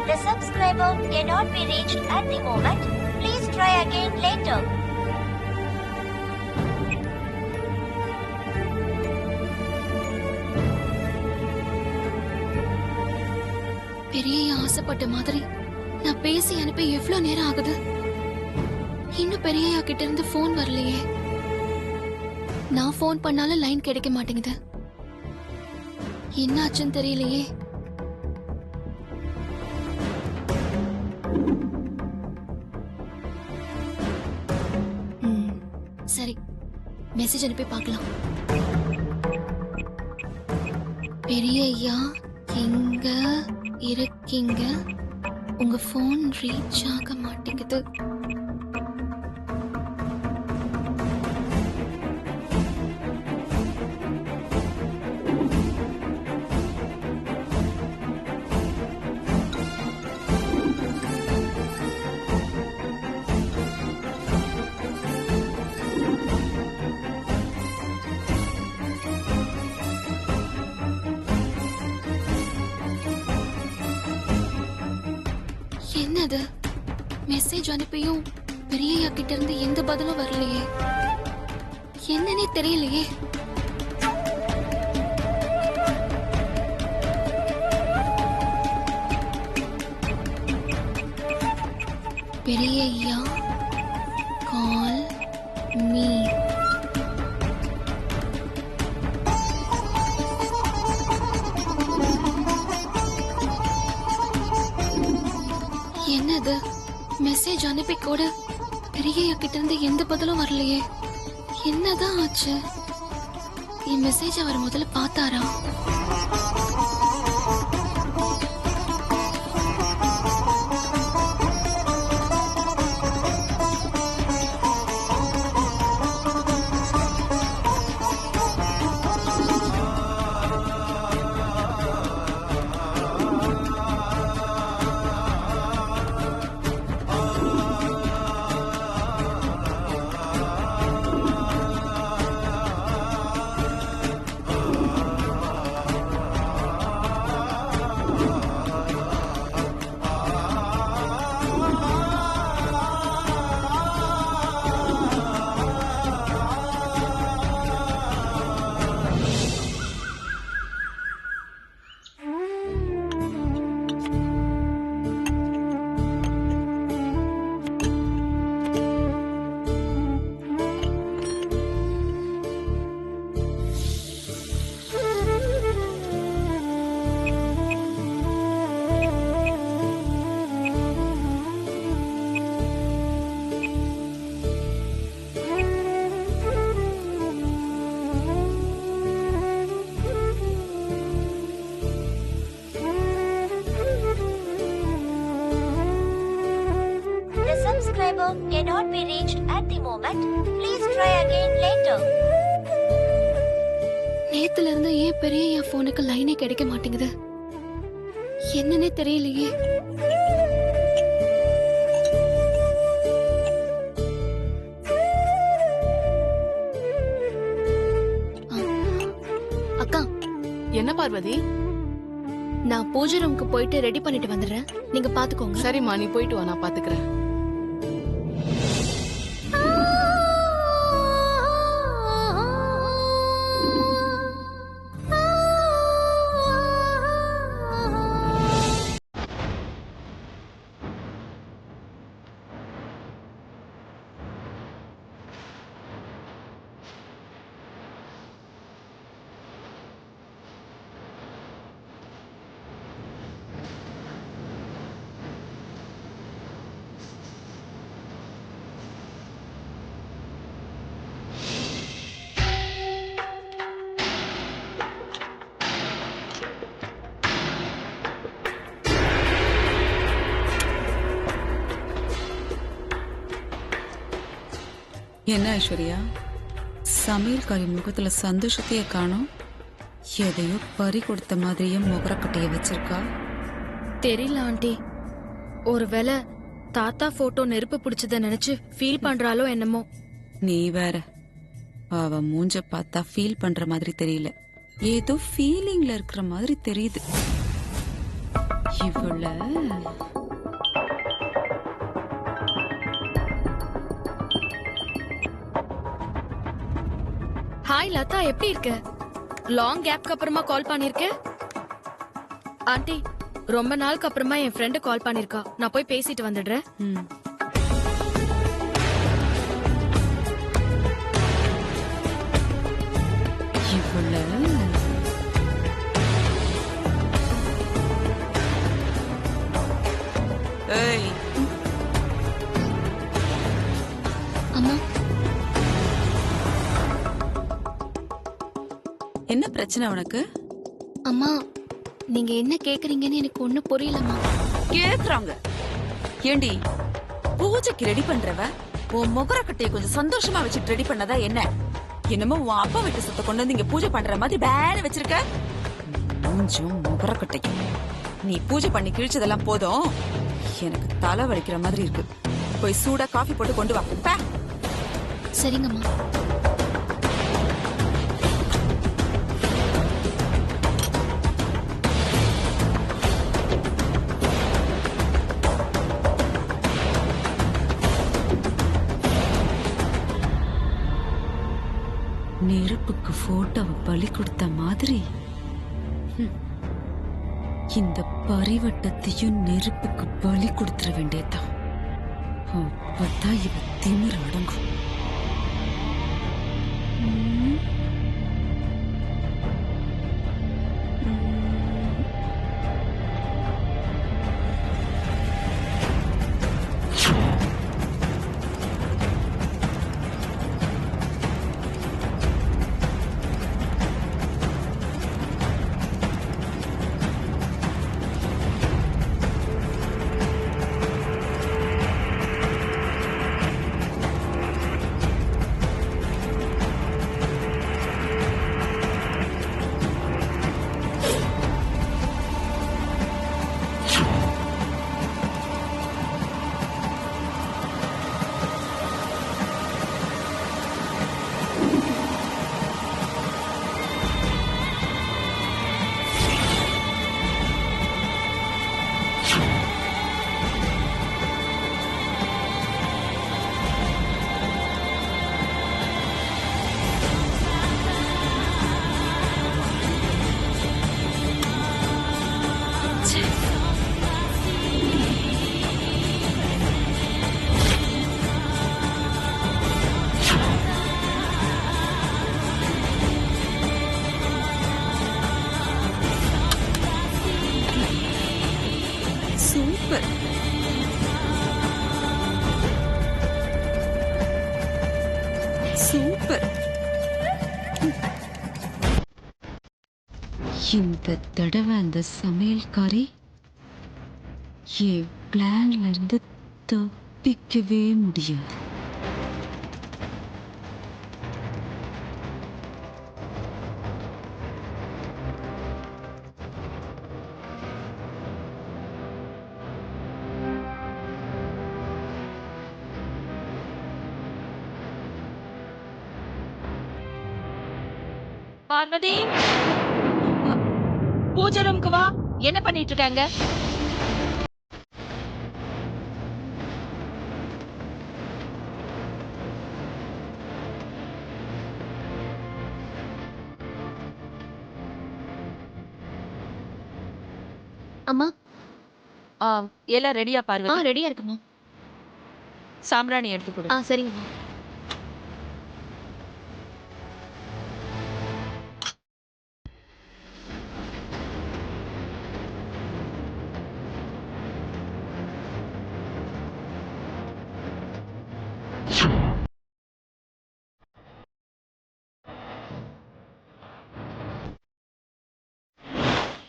The subscriber cannot be reached at the moment. Please try again later. பெரிய ஆசைப்பட்ட மாதிரி நான் பேசி அனுப்பி எவ்வளவு நேரம் ஆகுது. இன்னும் பெரியயா கிட்ட இருந்து போன் வரலையே. நான் போன் பண்ணாலும் லைன் கிடைக்க மாட்டேங்குது. என்னாச்சுன்னு தெரியலையே. சரி, மெசேஜ் அனுப்பி பார்க்கலாம். பெரிய ஐயா எங்க இருக்கீங்க? உங்க போன் ரீச் ஆக மாட்டேங்குது. என்னது, மெசேஜ் அனுப்பியும் பெரியய்யா கிட்ட இருந்து எந்த பதிலும் வரலையே. என்னன்னே தெரியலையே. பெரியய்யா கால் மீ. என்னது, மெசேஜ் அனுப்பி கூட பெரியய்யா கிட்ட இருந்து எந்த பதிலும் வரலையே. என்னதான் ஆச்சு? என் மெசேஜ் அவர் முதல்ல பார்த்தாரா? Cannot be reached at the moment. Please try again later. நேத்துல இருந்து ஏன் பெரியய்யா போனுக்கு லைனே கிடைக்க மாட்டேங்குது. என்னன்னே தெரியலையே. அக்கா. என்ன பார்வதி? நான் பூஜை ரூமுக்கு போயிட்டு ரெடி பண்ணிட்டு வந்துடுறேன். நீங்க பாத்துக்கோங்க. சரிம்மா, நீ போயிட்டு வா, நான் பாத்துக்கிறேன். என்ன ஐஸ்வர்யா, சமையல்காரி முகத்துல சந்தோஷத்தையே காணோம். எதையோ பறி கொடுத்த மாதிரியே முகரக்கட்டைய வச்சிருக்கா. தெரியல ஆண்டி, ஒருவேளை தாத்தா போட்டோ நெருப்பு பிடிச்சத நினைச்சு ஃபீல் பண்றாளோ என்னமோ. நீ வேற, அவ மூஞ்ச பார்த்தா ஃபீல் பண்ற மாதிரி தெரியல, ஏதோ ஃபீலிங்ல இருக்கிற மாதிரி தெரியுது. இவள ஹாய் லதா, எப்படி இருக்க? லாங் கேப்க்கு அப்புறமா கால் பண்ணிருக்க. ஆண்டி, ரொம்ப நாளுக்கு அப்புறமா என் ஃப்ரெண்டு கால் பண்ணிருக்கா. நான் போய் பேசிட்டு வந்துடுறேன். ம். இவள ஏய், அம்மா, என்ன பிரச்சனை உனக்கு? அம்மா, நீங்க என்ன கேக்குறீங்கன்னு எனக்கு ஒண்ணும் புரியலம்மா. கேக்குறாங்க. ஏண்டி பூஜைக்கு ரெடி பண்றவ உன் முகரக்கட்டைய கொஞ்சம் சந்தோஷமா வச்சுட்டு ரெடி பண்ணதா என்ன? என்னமோ உன் அப்பா வீட்டு சொத்தை கொண்டு வந்து இங்க பூஜை பண்ற மாதிரி பேன வச்சிருக்க. மூஞ்சும் முகரக்கட்டையும் நீ பூஜை பண்ணி கிழிச்சதெல்லாம் போதும். எனக்கு தலை வலிக்கிற மாதிரி இருக்கு. போய் சூடா காஃபி போட்டு கொண்டு வா. பே. சரிங்கம்மா. நெருப்புக்கு போட்டோவை பலி கொடுத்த மாதிரி இந்த பரிவட்டத்தையும் நெருப்புக்கு பலி கொடுத்துட வேண்டியதான். அப்பதான் இவ திமிர் அடங்கும். ம். சூப்பர். சூப்பர். இந்த தடவை அந்த சமையல்காரி என் பிளான்ல இருந்து தப்பிக்கவே முடியாது. பார்வதி, பூஜை ரூம்க்கு வா. என்ன பண்ணிட்டு இருக்காங்க? அம்மா, எல்லாம் ரெடியா பார்வதி? ரெடியா இருக்குமா? சாம்பிராணி எடுத்து கொடு. சரிங்கம்மா.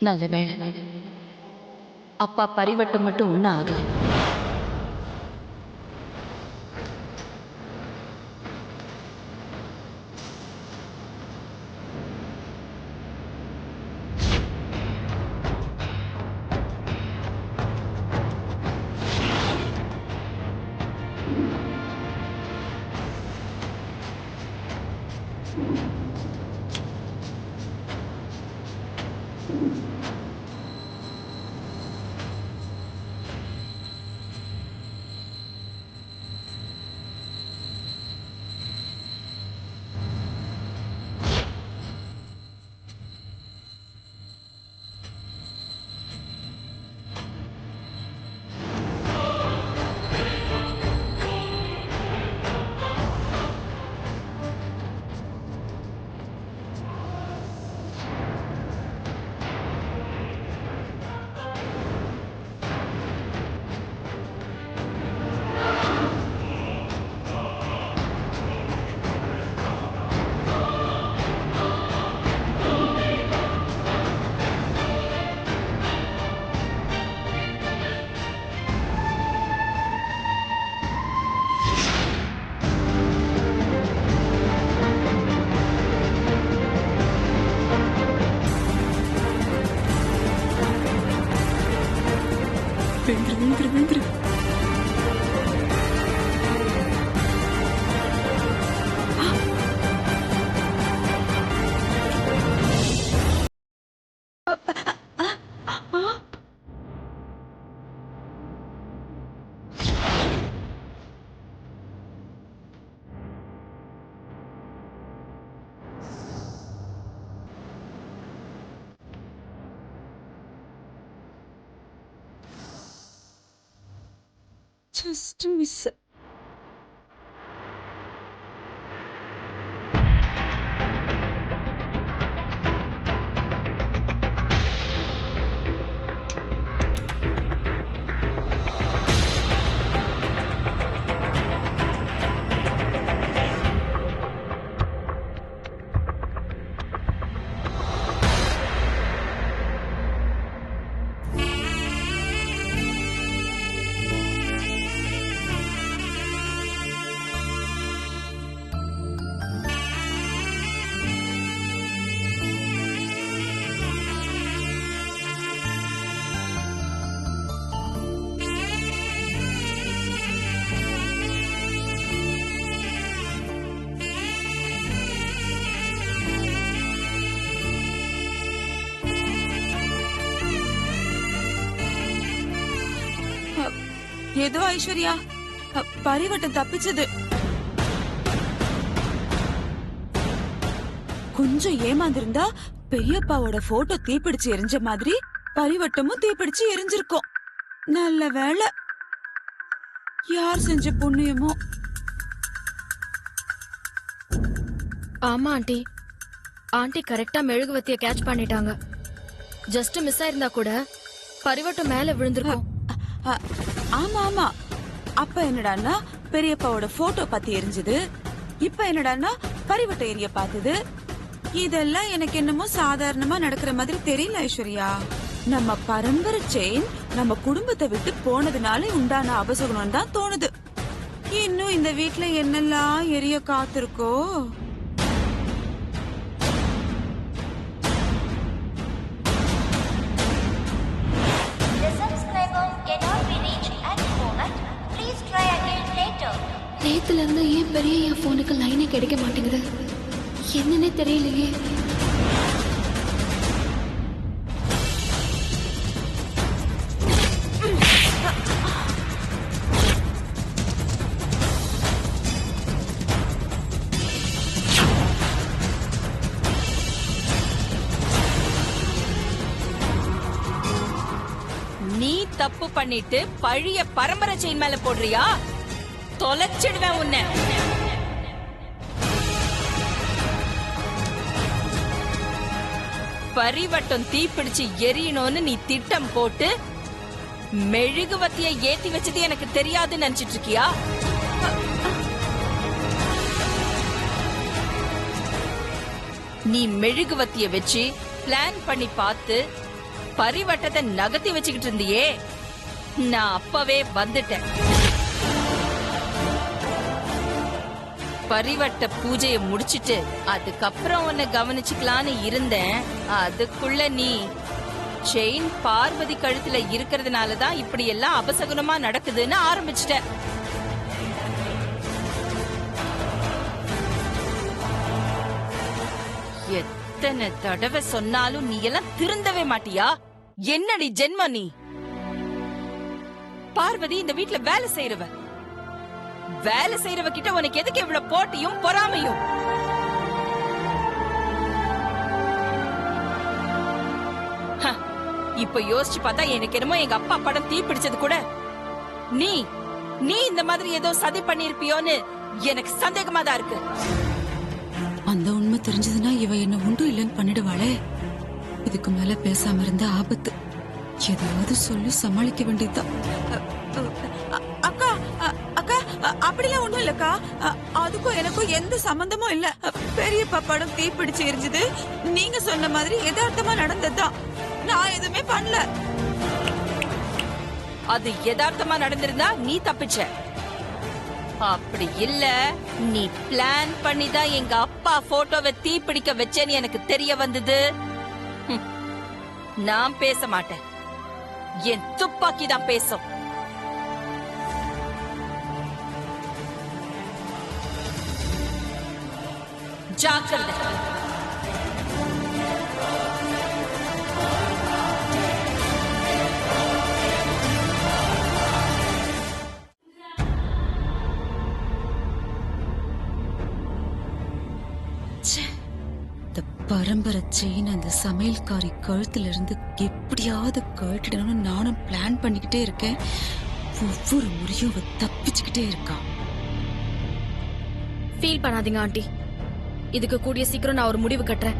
நல்ல வேலை. அப்பா பரிவட்டம் மட்டும் ஒன்றும் ஆகும். விழுந்துரு. Just miss. ஏதோ ஐஸ்வர்யா பரிவட்டம் தப்பிச்சது. கொஞ்சம் ஏமாந்திருந்தா பெரியப்பாவோட போட்டோ தீப்பிடிச்சு எரிஞ்ச மாதிரி பரிவட்டமும் தீப்பிடிச்சு எரிஞ்சிருக்கும். நல்ல வேளை. யார் செஞ்ச புண்ணியமோ. ஆமா ஆண்டி, ஆண்டி கரெக்டா மெழுகுவத்திய கேட்ச் பண்ணிட்டாங்க. ஜஸ்ட் மிஸ் ஆயிருந்தா கூட பரிவட்டம் மேல விழுந்திருக்கும். ஆமா ஆமா. அப்ப என்னடான்னா பெரியப்பாவோட போட்டோ பத்தி எரிஞ்சது. இப்ப என்னடான்னா பரிவட்ட ஏரிய பார்த்தது. இதெல்லாம் எனக்கு என்னமோ சாதாரணமா நடக்கிற மாதிரி தெரியல ஐஸ்வர்யா. நம்ம பரம்பரை செயின் நம்ம குடும்பத்தை விட்டு போனதுனால உண்டான அபசகுணம் தான் தோணுது. இன்னும் இந்த வீட்ல என்னெல்லாம் எரிய காத்திருக்கோ. The subscriber cannot be reached at the moment. Please try again later. நேத்துல இருந்து ஏன் பெரிய என் போனுக்கு லைனே கிடைக்க மாட்டேங்குது, என்னன்னே தெரியலையே. நீ தப்பு பண்ணிட்டு பழைய பரம்பரை செயின் மேல போடுறியா? தொலைச்சிடுவேன் உன்னை. பரிவட்டம் தீப்பிடிச்சு எரியணும்னு நீ திட்டம் போட்டு மெழுகுவத்திய ஏத்தி வச்சது எனக்கு தெரியாதுன்னு நினைச்சிட்டு இருக்கியா? நீ மெழுகுவத்திய வச்சு பிளான் பண்ணி பார்த்து பரிவட்டத்தை நகர்த்தி வச்சுக்கிட்டு இருந்தியே, நான் அப்பவே வந்துட்டேன். பரிவட்ட பூஜையை முடிச்சிட்டு அதுக்கப்புறம் உன்னை கவனிச்சுக்கலான்னு இருந்தேன். அதுக்குள்ள நீ செயின் பார்வதி கழுத்துல இருக்கிறதுனாலதான் இப்படி எல்லாம் அபசகுனமா நடக்குதுன்னு ஆரம்பிச்சிட்ட. எத்தனை தடவை சொன்னாலும் நீ எல்லாம் திருந்தவே மாட்டியா? என்னடி ஜென்ம நீ? பார்வதி இந்த வீட்ல வேலை செய்யறவ. வேலை செய்யறவ கிட்ட உனக்கு எதுக்கு இவ்வளவு போட்டியும் பொறாமையும்? இப்ப யோசிச்சு பார்த்தா எனக்கு என்னமோ எங்க அப்பா படம் தீ பிடிச்சது கூட நீ நீ இந்த மாதிரி ஏதோ சதி பண்ணிருப்பியோன்னு எனக்கு சந்தேகமா தான் இருக்கு. அந்த உண்மை தெரிஞ்சதுன்னா இவ என்ன உண்டு இல்லைன்னு பண்ணிடுவாளே. இதுக்கு மேல பேசாம இருந்த ஆபத்து. ஏதாவது சொல்லி சமாளிக்க வேண்டியதுதான். அக்கா அக்கா அப்படிலாம் ஒண்ணும் இல்லக்கா. அதுக்கும் எனக்கும் எந்த சம்பந்தமும் இல்ல. பெரியப்பா படம் தீப்பிடிச்சு எரிஞ்சது நீங்க சொன்ன மாதிரி யதார்த்தமா நடந்ததுதான். நான் எதுவுமே பண்ணல. அது யதார்த்தமா நடந்திருந்தா நீ தப்பிச்ச. அப்படி இல்ல, நீ பிளான் பண்ணிதான் எங்க அப்பா போட்டோவை தீப்பிடிக்க வச்சேன்னு எனக்கு தெரிய வந்தது. நான் பேச மாட்டேன். என் துப்பாக்கி தான் பேசும். ஜாக்கிரதை. இந்த பரம்பரை செயின் அந்த சமையல்காரி கழுத்துல இருந்து எப்படியாவது கழட்டிடணும்னு நானும் பிளான் பண்ணிக்கிட்டே இருக்கேன். ஒவ்வொரு முறையும் அவ தப்பிச்சுக்கிட்டே இருக்கா. ஃபீல் பண்ணாதீங்க ஆண்டி, இதுக்கு கூடிய சீக்கிரம் நான் ஒரு முடிவு கட்டுறேன்.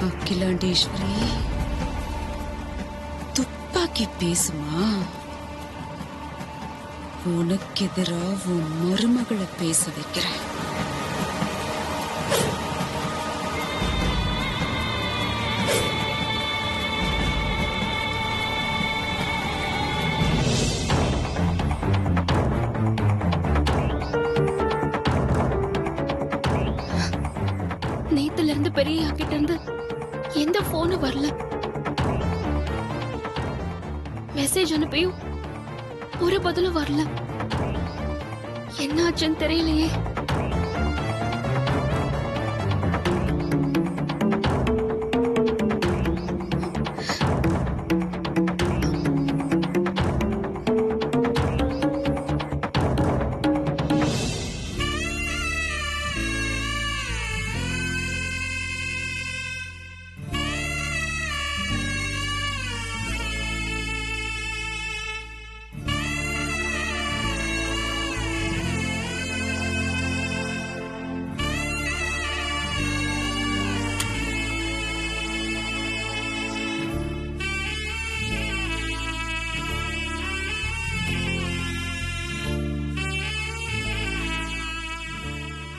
அகிலாண்டேஸ்வரி, துப்பாக்கி பேசுமா? உனக்கு எதிரா உன் மருமகளை பேச வைக்கிறேன். நேத்துல இருந்து பெரிய கிட்ட இருந்து எந்த போனும் வரல. மெசேஜ் அனுப்பியும் ஒரு பதிலும் வரல. என்னாச்சுன்னு தெரியலையே.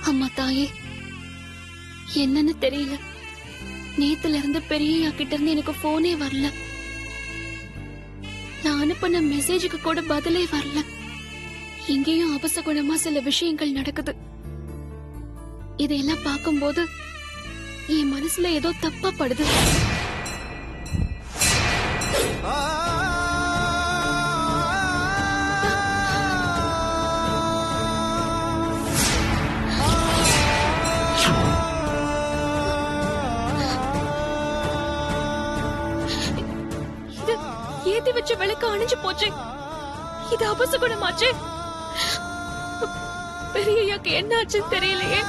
அம்மா தாயே, என்னன்னு தெரியல. நேத்துல இருந்து பெரிய கிட்ட இருந்து எனக்கு போனே வரல. நான் அனுப்பின மெசேஜுக்கு கூட பதிலே வரல. இங்கேயும் அபசகுணமா சில விஷயங்கள் நடக்குது. இதையெல்லாம் பார்க்கும்போது என் மனசுல ஏதோ தப்பா படுது. ஏத்தி வச்ச விளக்கு அணைஞ்சு போச்சு. இது அபசகுணமாச்சு. பெரியய்யாக்கு என்ன ஆச்சுன்னு தெரியலையே.